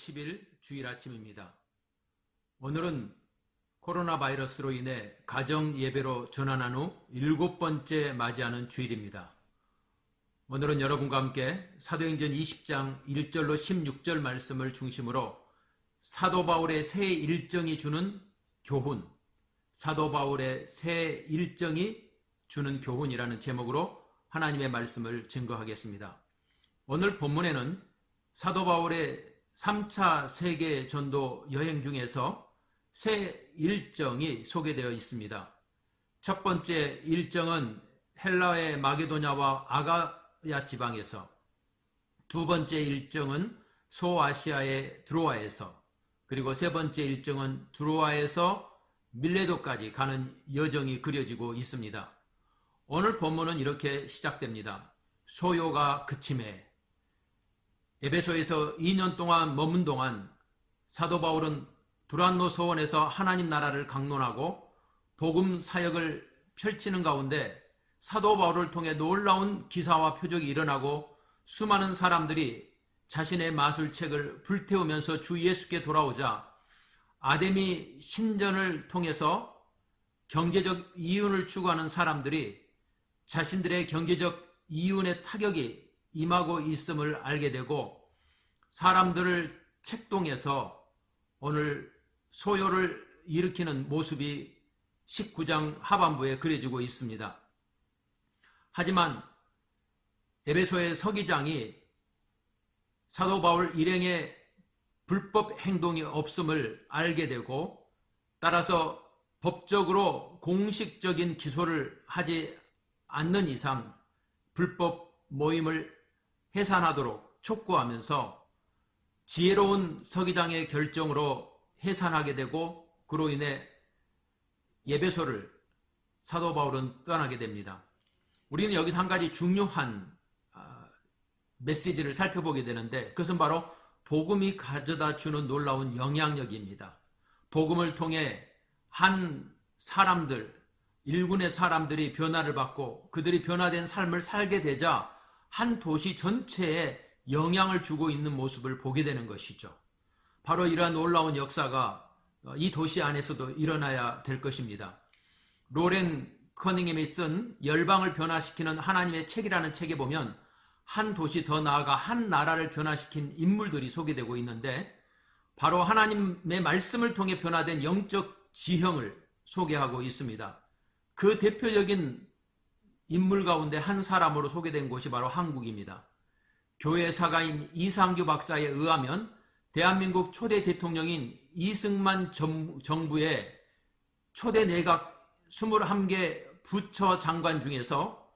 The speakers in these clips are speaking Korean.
10일 주일 아침입니다. 오늘은 코로나 바이러스로 인해 가정 예배로 전환한 후 7번째 맞이하는 주일입니다. 오늘은 여러분과 함께 사도행전 20장 1절로 16절 말씀을 중심으로 사도 바울의 새 일정이 주는 교훈, 사도 바울의 새 일정이 주는 교훈이라는 제목으로 하나님의 말씀을 증거하겠습니다. 오늘 본문에는 사도 바울의 3차 세계 전도 여행 중에서 새 일정이 소개되어 있습니다. 첫 번째 일정은 헬라의 마게도냐와 아가야 지방에서, 두 번째 일정은 소아시아의 드로아에서, 그리고 세 번째 일정은 드로아에서 밀레도까지 가는 여정이 그려지고 있습니다. 오늘 본문은 이렇게 시작됩니다. 소요가 그침에. 에베소에서 2년 동안 머문 동안 사도 바울은 두란노 서원에서 하나님 나라를 강론하고 복음 사역을 펼치는 가운데 사도 바울을 통해 놀라운 기사와 표적이 일어나고 수많은 사람들이 자신의 마술책을 불태우면서 주 예수께 돌아오자 아데미 신전을 통해서 경제적 이윤을 추구하는 사람들이 자신들의 경제적 이윤의 타격이 임하고 있음을 알게 되고 사람들을 책동해서 오늘 소요를 일으키는 모습이 19장 하반부에 그려지고 있습니다. 하지만 에베소의 서기장이 사도 바울 일행의 불법 행동이 없음을 알게 되고 따라서 법적으로 공식적인 기소를 하지 않는 이상 불법 모임을 해산하도록 촉구하면서 지혜로운 서기장의 결정으로 해산하게 되고 그로 인해 에베소를 사도 바울은 떠나게 됩니다. 우리는 여기서 한 가지 중요한 메시지를 살펴보게 되는데 그것은 바로 복음이 가져다 주는 놀라운 영향력입니다. 복음을 통해 한 사람들, 일군의 사람들이 변화를 받고 그들이 변화된 삶을 살게 되자 한 도시 전체에 영향을 주고 있는 모습을 보게 되는 것이죠. 바로 이러한 놀라운 역사가 이 도시 안에서도 일어나야 될 것입니다. 로렌 커닝햄이 쓴 열방을 변화시키는 하나님의 책이라는 책에 보면 한 도시 더 나아가 한 나라를 변화시킨 인물들이 소개되고 있는데 바로 하나님의 말씀을 통해 변화된 영적 지형을 소개하고 있습니다. 그 대표적인 인물 가운데 한 사람으로 소개된 곳이 바로 한국입니다. 교회 사가인 이상규 박사에 의하면 대한민국 초대 대통령인 이승만 정부의 초대 내각 21개 부처 장관 중에서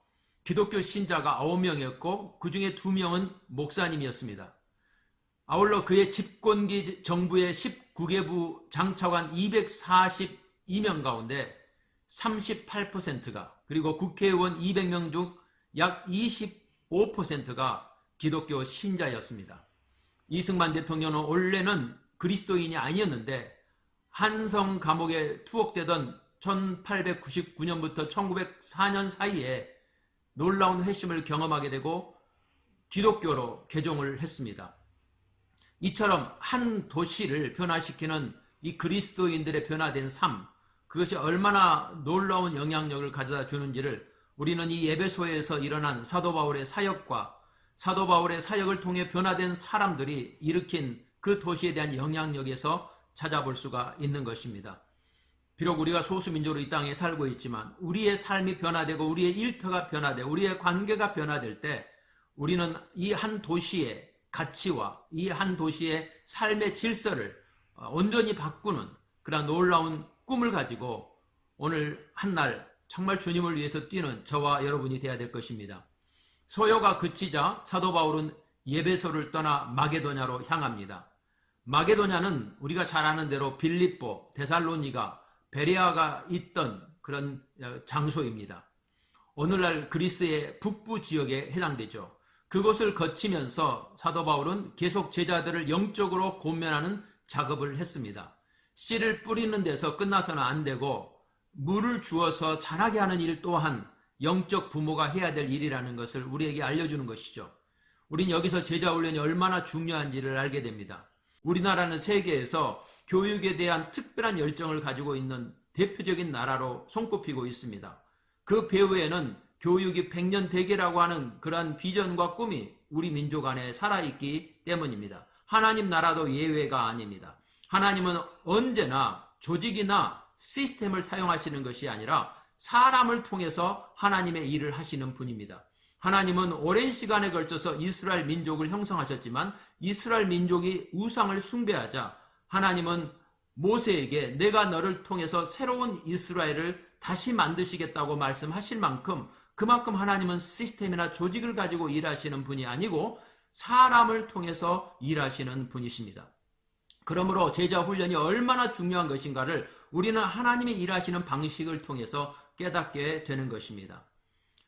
기독교 신자가 9명이었고 그 중에 2명은 목사님이었습니다. 아울러 그의 집권기 정부의 19개부 장차관 242명 가운데 38%가 그리고 국회의원 200명 중 약 25%가 기독교 신자였습니다. 이승만 대통령은 원래는 그리스도인이 아니었는데 한성 감옥에 투옥되던 1899년부터 1904년 사이에 놀라운 회심을 경험하게 되고 기독교로 개종을 했습니다. 이처럼 한 도시를 변화시키는 이 그리스도인들의 변화된 삶, 그것이 얼마나 놀라운 영향력을 가져다 주는지를 우리는 이 에베소에서 일어난 사도 바울의 사역과 사도 바울의 사역을 통해 변화된 사람들이 일으킨 그 도시에 대한 영향력에서 찾아볼 수가 있는 것입니다. 비록 우리가 소수민족으로 이 땅에 살고 있지만 우리의 삶이 변화되고 우리의 일터가 변화되고 우리의 관계가 변화될 때 우리는 이 한 도시의 가치와 이 한 도시의 삶의 질서를 온전히 바꾸는 그런 놀라운 꿈을 가지고 오늘 한날 정말 주님을 위해서 뛰는 저와 여러분이 되어야 될 것입니다. 소요가 그치자 사도 바울은 에베소를 떠나 마게도냐로 향합니다. 마게도냐는 우리가 잘 아는 대로 빌립보, 데살로니가, 베레아가 있던 그런 장소입니다. 오늘날 그리스의 북부 지역에 해당되죠. 그곳을 거치면서 사도 바울은 계속 제자들을 영적으로 고면하는 작업을 했습니다. 씨를 뿌리는 데서 끝나서는 안 되고 물을 주어서 자라게 하는 일 또한 영적 부모가 해야 될 일이라는 것을 우리에게 알려주는 것이죠. 우린 여기서 제자 훈련이 얼마나 중요한지를 알게 됩니다. 우리나라는 세계에서 교육에 대한 특별한 열정을 가지고 있는 대표적인 나라로 손꼽히고 있습니다. 그 배후에는 교육이 100년 대계라고 하는 그러한 비전과 꿈이 우리 민족 안에 살아있기 때문입니다. 하나님 나라도 예외가 아닙니다. 하나님은 언제나 조직이나 시스템을 사용하시는 것이 아니라 사람을 통해서 하나님의 일을 하시는 분입니다. 하나님은 오랜 시간에 걸쳐서 이스라엘 민족을 형성하셨지만 이스라엘 민족이 우상을 숭배하자 하나님은 모세에게 내가 너를 통해서 새로운 이스라엘을 다시 만드시겠다고 말씀하실 만큼 그만큼 하나님은 시스템이나 조직을 가지고 일하시는 분이 아니고 사람을 통해서 일하시는 분이십니다. 그러므로 제자 훈련이 얼마나 중요한 것인가를 우리는 하나님이 일하시는 방식을 통해서 깨닫게 되는 것입니다.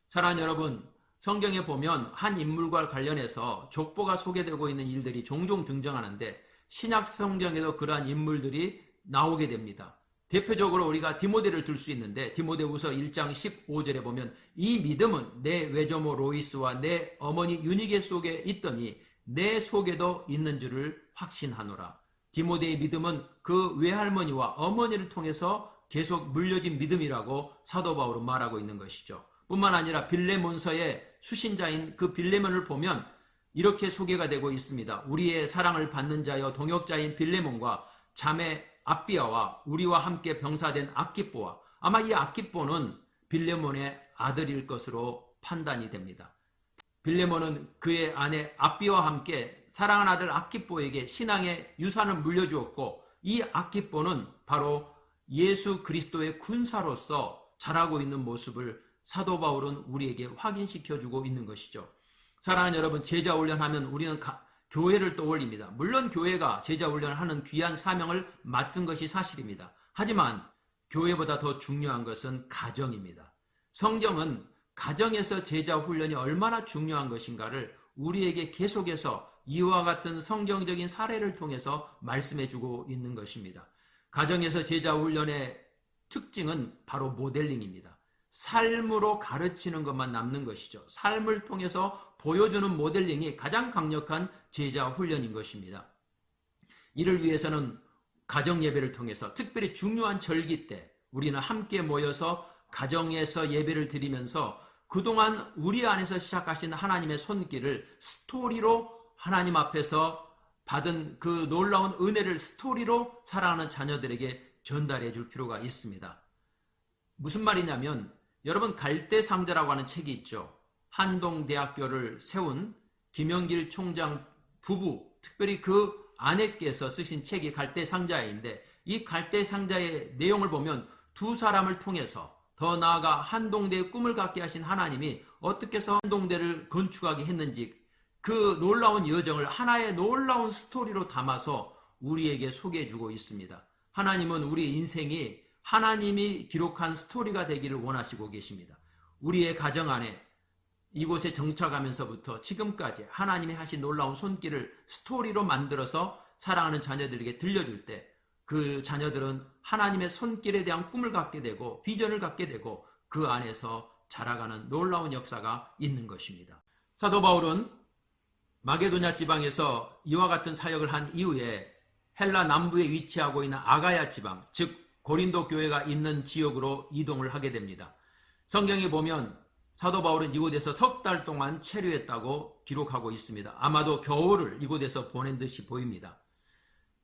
사랑하는 여러분, 성경에 보면 한 인물과 관련해서 족보가 소개되고 있는 일들이 종종 등장하는데 신약 성경에도 그러한 인물들이 나오게 됩니다. 대표적으로 우리가 디모데를 들 수 있는데 디모데후서 1장 15절에 보면 이 믿음은 내 외조모 로이스와 내 어머니 유니게 속에 있더니 내 속에도 있는 줄을 확신하노라. 디모데의 믿음은 그 외할머니와 어머니를 통해서 계속 물려진 믿음이라고 사도 바울은 말하고 있는 것이죠. 뿐만 아니라 빌레몬서의 수신자인 그 빌레몬을 보면 이렇게 소개가 되고 있습니다. 우리의 사랑을 받는 자여 동역자인 빌레몬과 자매 아비아와 우리와 함께 병사된 아키뽀와 아마 이 아키뽀는 빌레몬의 아들일 것으로 판단이 됩니다. 빌레몬은 그의 아내 아비와 함께 사랑하는 아들 아키뽀에게 신앙의 유산을 물려주었고 이 아키뽀는 바로 예수 그리스도의 군사로서 자라고 있는 모습을 사도 바울은 우리에게 확인시켜주고 있는 것이죠. 사랑하는 여러분, 제자 훈련하면 우리는 교회를 떠올립니다. 물론 교회가 제자 훈련을 하는 귀한 사명을 맡은 것이 사실입니다. 하지만 교회보다 더 중요한 것은 가정입니다. 성경은 가정에서 제자 훈련이 얼마나 중요한 것인가를 우리에게 계속해서 이와 같은 성경적인 사례를 통해서 말씀해주고 있는 것입니다. 가정에서 제자 훈련의 특징은 바로 모델링입니다. 삶으로 가르치는 것만 남는 것이죠. 삶을 통해서 보여주는 모델링이 가장 강력한 제자 훈련인 것입니다. 이를 위해서는 가정 예배를 통해서 특별히 중요한 절기 때 우리는 함께 모여서 가정에서 예배를 드리면서 그동안 우리 안에서 시작하신 하나님의 손길을 스토리로 하나님 앞에서 받은 그 놀라운 은혜를 스토리로 사랑하는 자녀들에게 전달해 줄 필요가 있습니다. 무슨 말이냐면 여러분 갈대상자라고 하는 책이 있죠. 한동대학교를 세운 김영길 총장 부부, 특별히 그 아내께서 쓰신 책이 갈대상자인데 이 갈대상자의 내용을 보면 두 사람을 통해서 더 나아가 한동대의 꿈을 갖게 하신 하나님이 어떻게 해서 한동대를 건축하게 했는지 그 놀라운 여정을 하나의 놀라운 스토리로 담아서 우리에게 소개해주고 있습니다. 하나님은 우리 인생이 하나님이 기록한 스토리가 되기를 원하시고 계십니다. 우리의 가정 안에 이곳에 정착하면서부터 지금까지 하나님이 하신 놀라운 손길을 스토리로 만들어서 사랑하는 자녀들에게 들려줄 때 그 자녀들은 하나님의 손길에 대한 꿈을 갖게 되고 비전을 갖게 되고 그 안에서 자라가는 놀라운 역사가 있는 것입니다. 사도 바울은 마게도냐 지방에서 이와 같은 사역을 한 이후에 헬라 남부에 위치하고 있는 아가야 지방, 즉 고린도 교회가 있는 지역으로 이동을 하게 됩니다. 성경에 보면 사도 바울은 이곳에서 석 달 동안 체류했다고 기록하고 있습니다. 아마도 겨울을 이곳에서 보낸 듯이 보입니다.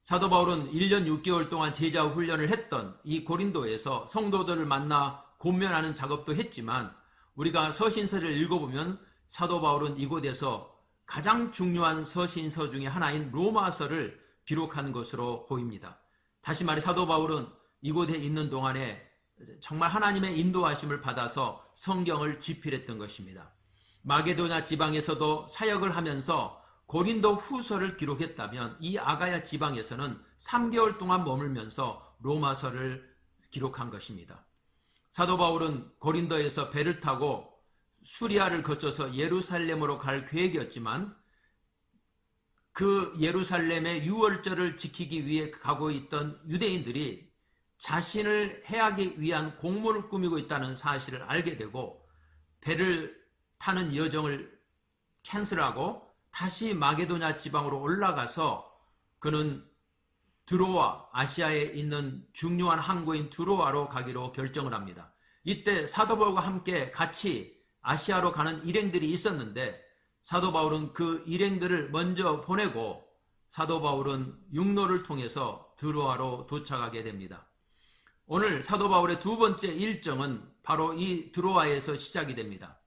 사도 바울은 1년 6개월 동안 제자 훈련을 했던 이 고린도에서 성도들을 만나 권면하는 작업도 했지만 우리가 서신서를 읽어보면 사도 바울은 이곳에서 가장 중요한 서신서 중에 하나인 로마서를 기록한 것으로 보입니다. 다시 말해 사도 바울은 이곳에 있는 동안에 정말 하나님의 인도하심을 받아서 성경을 집필했던 것입니다. 마게도냐 지방에서도 사역을 하면서 고린도 후서를 기록했다면 이 아가야 지방에서는 3개월 동안 머물면서 로마서를 기록한 것입니다. 사도 바울은 고린도에서 배를 타고 수리아를 거쳐서 예루살렘으로 갈 계획이었지만 그 예루살렘의 유월절을 지키기 위해 가고 있던 유대인들이 자신을 해하기 위한 공모를 꾸미고 있다는 사실을 알게 되고 배를 타는 여정을 캔슬하고 다시 마게도냐 지방으로 올라가서 그는 드로아, 아시아에 있는 중요한 항구인 드로아로 가기로 결정을 합니다. 이때 사도 바울과 함께 같이 아시아로 가는 일행들이 있었는데 사도 바울은 그 일행들을 먼저 보내고 사도 바울은 육로를 통해서 드로아로 도착하게 됩니다. 오늘 사도 바울의 두 번째 일정은 바로 이 드로아에서 시작이 됩니다.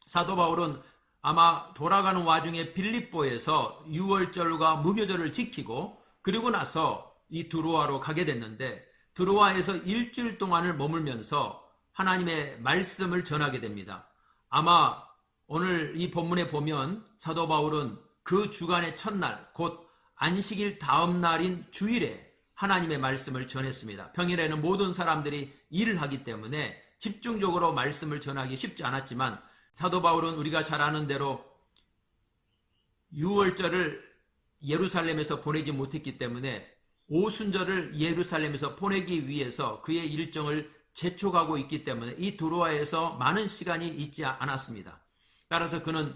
사도 바울은 아마 돌아가는 와중에 빌립보에서 유월절과 무교절을 지키고 그리고 나서 이 드로아로 가게 됐는데 드로아에서 일주일 동안을 머물면서 하나님의 말씀을 전하게 됩니다. 아마 오늘 이 본문에 보면 사도 바울은 그 주간의 첫날 곧 안식일 다음 날인 주일에 하나님의 말씀을 전했습니다. 평일에는 모든 사람들이 일을 하기 때문에 집중적으로 말씀을 전하기 쉽지 않았지만 사도 바울은 우리가 잘 아는 대로 유월절을 예루살렘에서 보내지 못했기 때문에 오순절을 예루살렘에서 보내기 위해서 그의 일정을 재촉하고 있기 때문에 이 드로아에서 많은 시간이 있지 않았습니다. 따라서 그는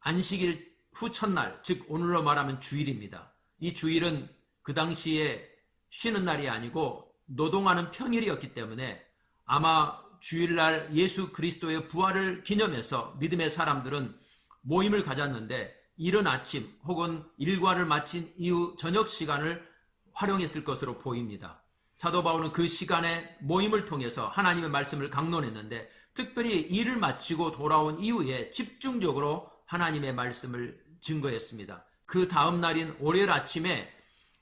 안식일 후 첫날, 즉 오늘로 말하면 주일입니다. 이 주일은 그 당시에 쉬는 날이 아니고 노동하는 평일이었기 때문에 아마 주일날 예수 그리스도의 부활을 기념해서 믿음의 사람들은 모임을 가졌는데 이른 아침 혹은 일과를 마친 이후 저녁 시간을 활용했을 것으로 보입니다. 사도 바울은 그 시간에 모임을 통해서 하나님의 말씀을 강론했는데 특별히 일을 마치고 돌아온 이후에 집중적으로 하나님의 말씀을 증거했습니다. 그 다음 날인 월요일 아침에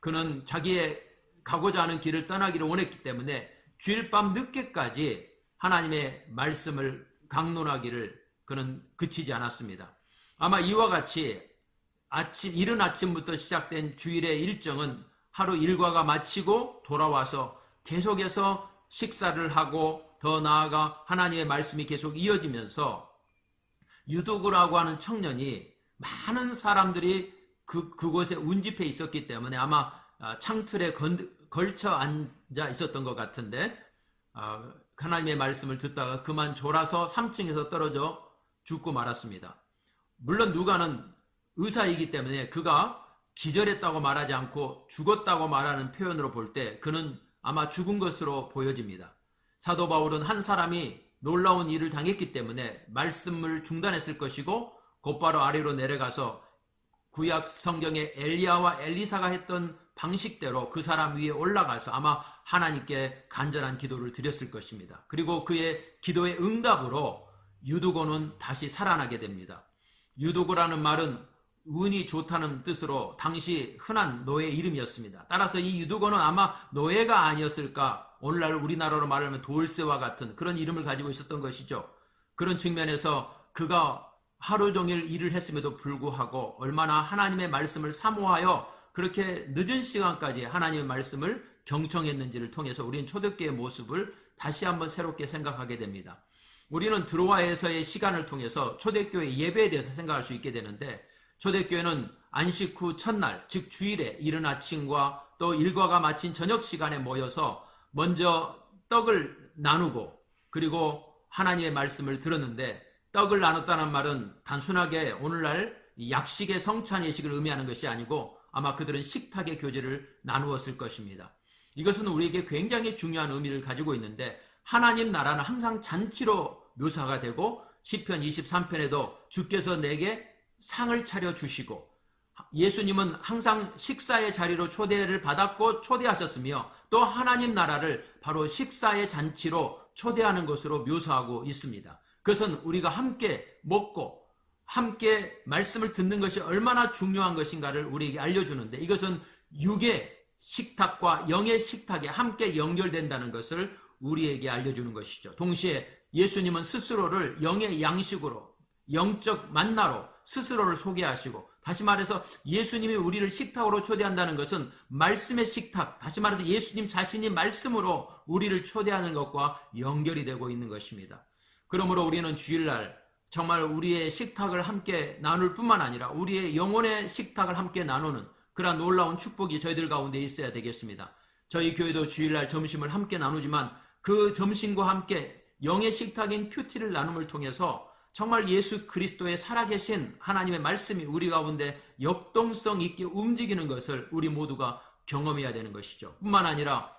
그는 자기의 가고자 하는 길을 떠나기를 원했기 때문에 주일 밤 늦게까지 하나님의 말씀을 강론하기를 그는 그치지 않았습니다. 아마 이와 같이 이른 아침부터 시작된 주일의 일정은 하루 일과가 마치고 돌아와서 계속해서 식사를 하고 더 나아가 하나님의 말씀이 계속 이어지면서 유두구라고 하는 청년이 많은 사람들이 그곳에 운집해 있었기 때문에 아마 창틀에 걸쳐 앉아 있었던 것 같은데 하나님의 말씀을 듣다가 그만 졸아서 3층에서 떨어져 죽고 말았습니다. 물론 누가는 의사이기 때문에 그가 기절했다고 말하지 않고 죽었다고 말하는 표현으로 볼 때 그는 아마 죽은 것으로 보여집니다. 사도 바울은 한 사람이 놀라운 일을 당했기 때문에 말씀을 중단했을 것이고 곧바로 아래로 내려가서 구약 성경의 엘리야와 엘리사가 했던 방식대로 그 사람 위에 올라가서 아마 하나님께 간절한 기도를 드렸을 것입니다. 그리고 그의 기도의 응답으로 유두고는 다시 살아나게 됩니다. 유두고라는 말은 운이 좋다는 뜻으로 당시 흔한 노예 이름이었습니다. 따라서 이 유두고는 아마 노예가 아니었을까, 오늘날 우리나라로 말하면 돌쇠와 같은 그런 이름을 가지고 있었던 것이죠. 그런 측면에서 그가 하루 종일 일을 했음에도 불구하고 얼마나 하나님의 말씀을 사모하여 그렇게 늦은 시간까지 하나님의 말씀을 경청했는지를 통해서 우리는 초대교회의 모습을 다시 한번 새롭게 생각하게 됩니다. 우리는 드로아에서의 시간을 통해서 초대교회 예배에 대해서 생각할 수 있게 되는데 초대교회는 안식 후 첫날, 즉 주일에 이른 아침과 또 일과가 마친 저녁 시간에 모여서 먼저 떡을 나누고 그리고 하나님의 말씀을 들었는데 떡을 나눴다는 말은 단순하게 오늘날 약식의 성찬 예식을 의미하는 것이 아니고 아마 그들은 식탁의 교제를 나누었을 것입니다. 이것은 우리에게 굉장히 중요한 의미를 가지고 있는데 하나님 나라는 항상 잔치로 묘사가 되고 시편 23편에도 주께서 내게 상을 차려주시고 예수님은 항상 식사의 자리로 초대를 받았고 초대하셨으며 또 하나님 나라를 바로 식사의 잔치로 초대하는 것으로 묘사하고 있습니다. 그것은 우리가 함께 먹고 함께 말씀을 듣는 것이 얼마나 중요한 것인가를 우리에게 알려주는데 이것은 육의 식탁과 영의 식탁에 함께 연결된다는 것을 우리에게 알려주는 것이죠. 동시에 예수님은 스스로를 영의 양식으로 영적 만나로 스스로를 소개하시고 다시 말해서 예수님이 우리를 식탁으로 초대한다는 것은 말씀의 식탁, 다시 말해서 예수님 자신이 말씀으로 우리를 초대하는 것과 연결이 되고 있는 것입니다. 그러므로 우리는 주일날 정말 우리의 식탁을 함께 나눌 뿐만 아니라 우리의 영혼의 식탁을 함께 나누는 그러한 놀라운 축복이 저희들 가운데 있어야 되겠습니다. 저희 교회도 주일날 점심을 함께 나누지만 그 점심과 함께 영의 식탁인 큐티를 나눔을 통해서 정말 예수 그리스도의 살아계신 하나님의 말씀이 우리 가운데 역동성 있게 움직이는 것을 우리 모두가 경험해야 되는 것이죠. 뿐만 아니라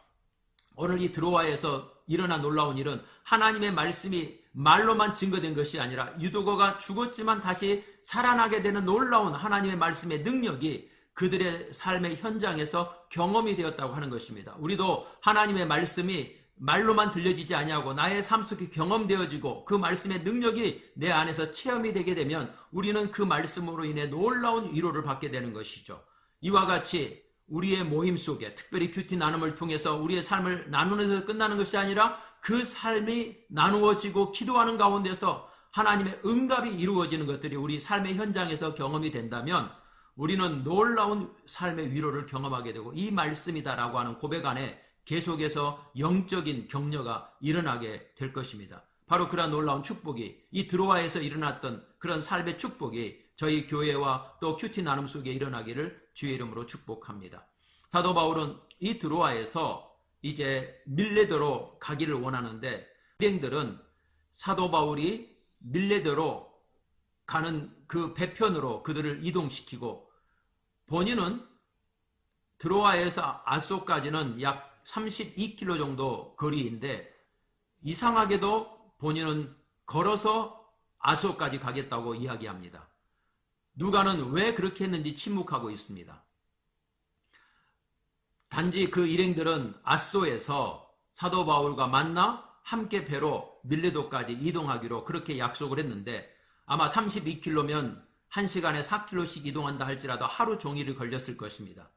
오늘 이 드로아에서 일어난 놀라운 일은 하나님의 말씀이 말로만 증거된 것이 아니라 유두거가 죽었지만 다시 살아나게 되는 놀라운 하나님의 말씀의 능력이 그들의 삶의 현장에서 경험이 되었다고 하는 것입니다. 우리도 하나님의 말씀이 말로만 들려지지 아니하고 나의 삶 속에 경험되어지고 그 말씀의 능력이 내 안에서 체험이 되게 되면 우리는 그 말씀으로 인해 놀라운 위로를 받게 되는 것이죠. 이와 같이 우리의 모임 속에 특별히 큐티 나눔을 통해서 우리의 삶을 나누는 데서 끝나는 것이 아니라 그 삶이 나누어지고 기도하는 가운데서 하나님의 응답이 이루어지는 것들이 우리 삶의 현장에서 경험이 된다면 우리는 놀라운 삶의 위로를 경험하게 되고 이 말씀이다라고 하는 고백 안에 계속해서 영적인 격려가 일어나게 될 것입니다. 바로 그러한 놀라운 축복이 이 드로아에서 일어났던 그런 삶의 축복이 저희 교회와 또 큐티 나눔 속에 일어나기를 주의 이름으로 축복합니다. 사도 바울은 이 드로아에서 이제 밀레도로 가기를 원하는데 일행들은 사도 바울이 밀레도로 가는 그 배편으로 그들을 이동시키고 본인은 드로아에서 아소까지는 약 32km 정도 거리인데 이상하게도 본인은 걸어서 아소까지 가겠다고 이야기합니다. 누가는 왜 그렇게 했는지 침묵하고 있습니다. 단지 그 일행들은 아소에서 사도 바울과 만나 함께 배로 밀레도까지 이동하기로 그렇게 약속을 했는데 아마 32km면 1시간에 4km씩 이동한다 할지라도 하루 종일이 걸렸을 것입니다.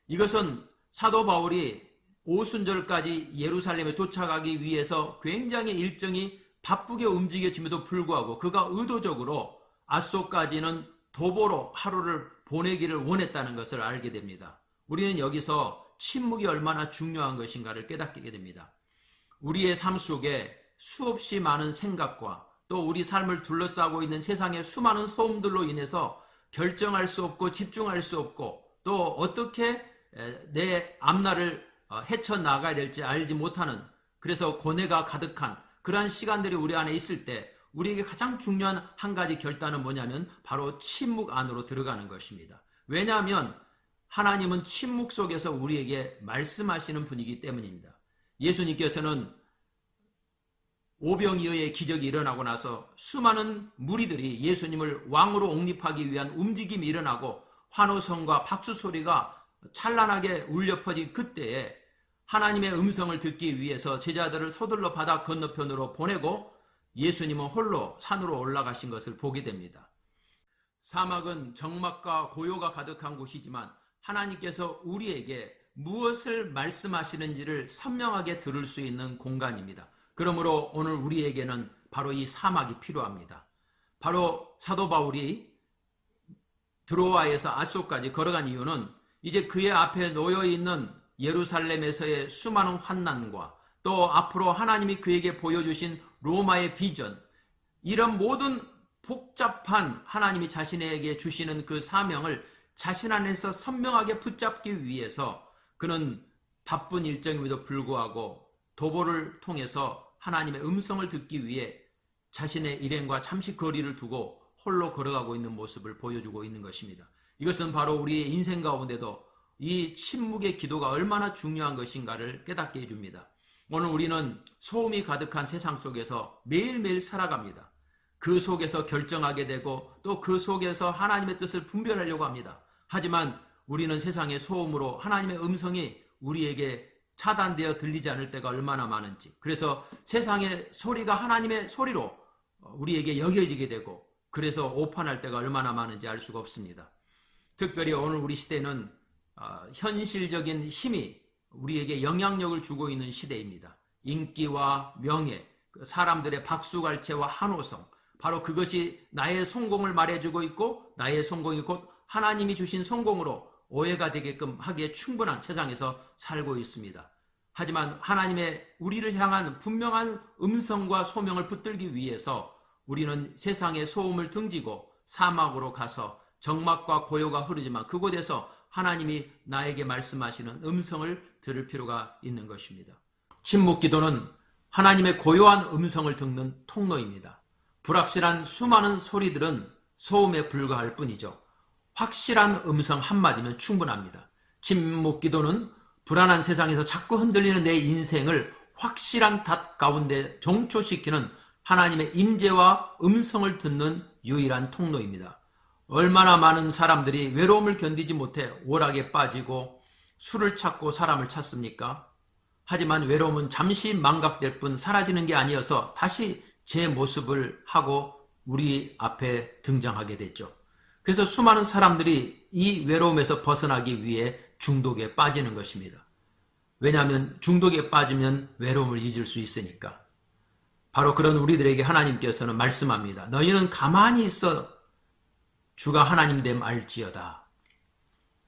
이것은 사도 바울이 오순절까지 예루살렘에 도착하기 위해서 굉장히 일정이 바쁘게 움직여짐에도 불구하고 그가 의도적으로 아소까지는 도보로 하루를 보내기를 원했다는 것을 알게 됩니다. 우리는 여기서 침묵이 얼마나 중요한 것인가를 깨닫게 됩니다. 우리의 삶 속에 수없이 많은 생각과 또 우리 삶을 둘러싸고 있는 세상의 수많은 소음들로 인해서 결정할 수 없고 집중할 수 없고 또 어떻게 내 앞날을 헤쳐나가야 될지 알지 못하는 그래서 고뇌가 가득한 그러한 시간들이 우리 안에 있을 때 우리에게 가장 중요한 한 가지 결단은 뭐냐면 바로 침묵 안으로 들어가는 것입니다. 왜냐하면 하나님은 침묵 속에서 우리에게 말씀하시는 분이기 때문입니다. 예수님께서는 오병이어의 기적이 일어나고 나서 수많은 무리들이 예수님을 왕으로 옹립하기 위한 움직임이 일어나고 환호성과 박수 소리가 찬란하게 울려 퍼진 그때에 하나님의 음성을 듣기 위해서 제자들을 서둘러 바다 건너편으로 보내고 예수님은 홀로 산으로 올라가신 것을 보게 됩니다. 사막은 적막과 고요가 가득한 곳이지만 하나님께서 우리에게 무엇을 말씀하시는지를 선명하게 들을 수 있는 공간입니다. 그러므로 오늘 우리에게는 바로 이 사막이 필요합니다. 바로 사도 바울이 드로아에서 아소까지 걸어간 이유는 이제 그의 앞에 놓여있는 예루살렘에서의 수많은 환난과 또 앞으로 하나님이 그에게 보여주신 로마의 비전, 이런 모든 복잡한 하나님이 자신에게 주시는 그 사명을 자신 안에서 선명하게 붙잡기 위해서 그는 바쁜 일정임에도 불구하고 도보를 통해서 하나님의 음성을 듣기 위해 자신의 일행과 잠시 거리를 두고 홀로 걸어가고 있는 모습을 보여주고 있는 것입니다. 이것은 바로 우리의 인생 가운데도 이 침묵의 기도가 얼마나 중요한 것인가를 깨닫게 해줍니다. 오늘 우리는 소음이 가득한 세상 속에서 매일매일 살아갑니다. 그 속에서 결정하게 되고 또 그 속에서 하나님의 뜻을 분별하려고 합니다. 하지만 우리는 세상의 소음으로 하나님의 음성이 우리에게 차단되어 들리지 않을 때가 얼마나 많은지, 그래서 세상의 소리가 하나님의 소리로 우리에게 여겨지게 되고 그래서 오판할 때가 얼마나 많은지 알 수가 없습니다. 특별히 오늘 우리 시대는 현실적인 힘이 우리에게 영향력을 주고 있는 시대입니다. 인기와 명예, 사람들의 박수갈채와 환호성, 바로 그것이 나의 성공을 말해주고 있고 나의 성공이 곧 하나님이 주신 성공으로 오해가 되게끔 하기에 충분한 세상에서 살고 있습니다. 하지만 하나님의 우리를 향한 분명한 음성과 소명을 붙들기 위해서 우리는 세상의 소음을 등지고 사막으로 가서 적막과 고요가 흐르지만 그곳에서 하나님이 나에게 말씀하시는 음성을 들을 필요가 있는 것입니다. 침묵 기도는 하나님의 고요한 음성을 듣는 통로입니다. 불확실한 수많은 소리들은 소음에 불과할 뿐이죠. 확실한 음성 한마디면 충분합니다. 침묵 기도는 불안한 세상에서 자꾸 흔들리는 내 인생을 확실한 닷 가운데 정초시키는 하나님의 임재와 음성을 듣는 유일한 통로입니다. 얼마나 많은 사람들이 외로움을 견디지 못해 오락에 빠지고 술을 찾고 사람을 찾습니까? 하지만 외로움은 잠시 망각될 뿐 사라지는 게 아니어서 다시 제 모습을 하고 우리 앞에 등장하게 됐죠. 그래서 수많은 사람들이 이 외로움에서 벗어나기 위해 중독에 빠지는 것입니다. 왜냐하면 중독에 빠지면 외로움을 잊을 수 있으니까. 바로 그런 우리들에게 하나님께서는 말씀합니다. 너희는 가만히 있어 주가 하나님 됨 알지어다.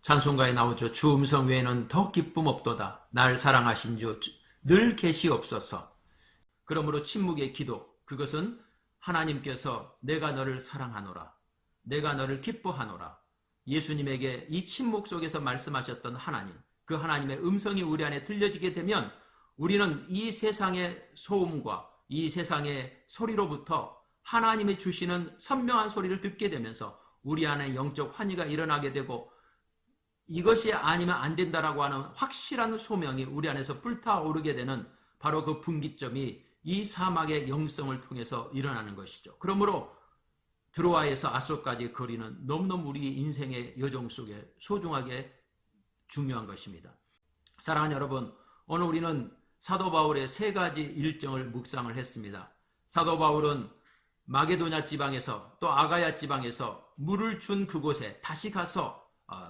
찬송가에 나오죠. 주 음성 외에는 더 기쁨 없도다. 날 사랑하신 주 늘 계시옵소서. 그러므로 침묵의 기도, 그것은 하나님께서 내가 너를 사랑하노라, 내가 너를 기뻐하노라, 예수님에게 이 침묵 속에서 말씀하셨던 하나님, 그 하나님의 음성이 우리 안에 들려지게 되면 우리는 이 세상의 소음과 이 세상의 소리로부터 하나님이 주시는 선명한 소리를 듣게 되면서 우리 안에 영적 환희가 일어나게 되고, 이것이 아니면 안 된다라고 하는 확실한 소명이 우리 안에서 불타오르게 되는 바로 그 분기점이 이 사막의 영성을 통해서 일어나는 것이죠. 그러므로 드로아에서 아소까지 거리는 너무너무 우리 인생의 여정 속에 소중하게 중요한 것입니다. 사랑하는 여러분, 오늘 우리는 사도 바울의 세 가지 일정을 묵상을 했습니다. 사도 바울은 마게도냐 지방에서 또 아가야 지방에서 물을 준 그곳에 다시 가서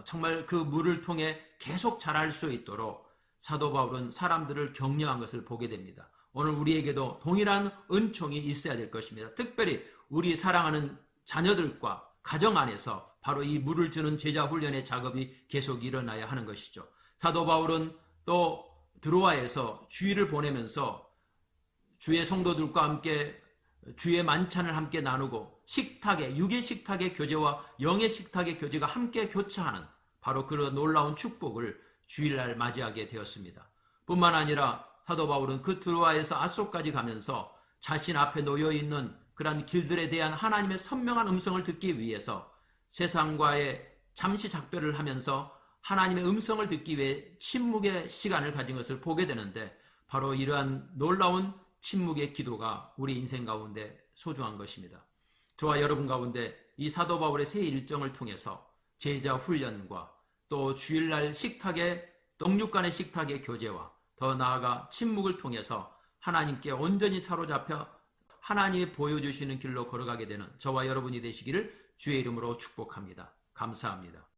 정말 그 물을 통해 계속 자랄 수 있도록 사도 바울은 사람들을 격려한 것을 보게 됩니다. 오늘 우리에게도 동일한 은총이 있어야 될 것입니다. 특별히 우리 사랑하는 자녀들과 가정 안에서 바로 이 물을 주는 제자 훈련의 작업이 계속 일어나야 하는 것이죠. 사도 바울은 또 드로아에서 주일을 보내면서 주의 성도들과 함께 주의 만찬을 함께 나누고 식탁의, 육의 식탁의 교제와 영의 식탁의 교제가 함께 교차하는 바로 그런 놀라운 축복을 주일날 맞이하게 되었습니다. 뿐만 아니라 사도 바울은 그 드로아에서 아소까지 가면서 자신 앞에 놓여있는 그러한 길들에 대한 하나님의 선명한 음성을 듣기 위해서 세상과의 잠시 작별을 하면서 하나님의 음성을 듣기 위해 침묵의 시간을 가진 것을 보게 되는데, 바로 이러한 놀라운 침묵의 기도가 우리 인생 가운데 소중한 것입니다. 저와 여러분 가운데 이 사도 바울의 새 일정을 통해서 제자 훈련과 또 주일날 식탁의 떡육간의 식탁의 교제와 더 나아가 침묵을 통해서 하나님께 온전히 사로잡혀 하나님이 보여주시는 길로 걸어가게 되는 저와 여러분이 되시기를 주의 이름으로 축복합니다. 감사합니다.